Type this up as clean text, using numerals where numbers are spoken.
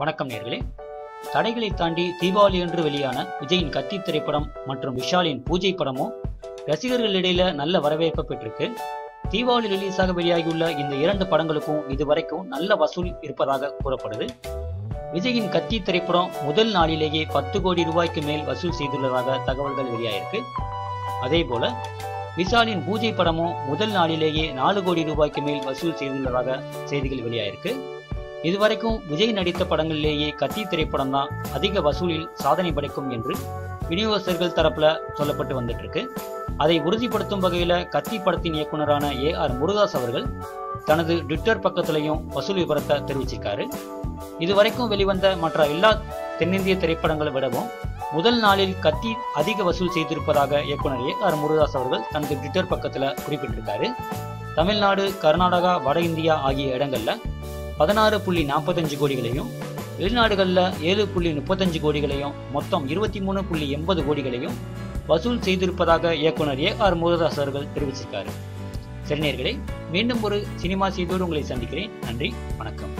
வணக்கம் நேர்களே. தடைகளை தாண்டி தீபாவளி அன்று வெளியான விஜயின் கத்தி திரைப்படம் மற்றும் விஷாலின் பூஜை படமும் ரசிகர்களிடையில நல்ல வரவேற்பை பெற்றிருக்கு. தீபாவளி ரிலீஸாக வெளியாகியுள்ள இந்த இரண்டு படங்களுக்கும் இதுவரைக்கும் நல்ல வசூல் இருப்பதாக கூறப்படுது. விஜயின் கத்தி திரைப்படம் முதல் நாளிலேயே 10 கோடி ரூபாய்க்கு மேல் வசூல் செய்துள்ளதாக தகவல்கள் வெளியாயிருக்கு. அதே போல விஷாலின் பூஜை படமும் முதல் நாளிலேயே 4 கோடி ரூபாய்க்கு மேல் வசூல் செய்துள்ளதாக செய்திகள் வெளியாயிருக்கு. இதுவரைக்கும் விஜய் நடித்த படங்களிலேயே கத்தி திரைப்படம் தான் அதிக வசூலில் சாதனை படைக்கும் என்று விநியோகஸ்தர்கள் தரப்புல சொல்லப்பட்டு வந்துட்டு இருக்கு. அதை உறுதிப்படுத்தும் வகையில கத்தி படத்தின் இயக்குனரான AR முருகதாஸ் அவர்கள் தனது ட்விட்டர் பக்கத்திலையும் வசூல் விவரத்தை தெரிவிச்சிருக்காரு. இதுவரைக்கும் வெளிவந்த மற்ற எல்லா தென்னிந்திய திரைப்படங்களை விடவும் முதல் நாளில் கத்தி அதிக வசூல் செய்திருப்பதாக இயக்குனர் AR முருகதாஸ் அவர்கள் தனது ட்விட்டர் பக்கத்துல குறிப்பிட்டிருக்காரு. தமிழ்நாடு, கர்நாடகா, வட இந்தியா ஆகிய இடங்கள்ல 16.45 கோடிகளையும், வெளிநாடுகளில் 7.35 கோடிகளையும், மொத்தம் 23.80 கோடிகளையும் வசூல் செய்திருப்பதாக இயக்குனர் AR முருகதாஸ் அவர்கள் தெரிவிச்சிருக்காரு. சரி நேயர்களே, மீண்டும் ஒரு சினிமா செய்தியோடு உங்களை சந்திக்கிறேன். நன்றி, வணக்கம்.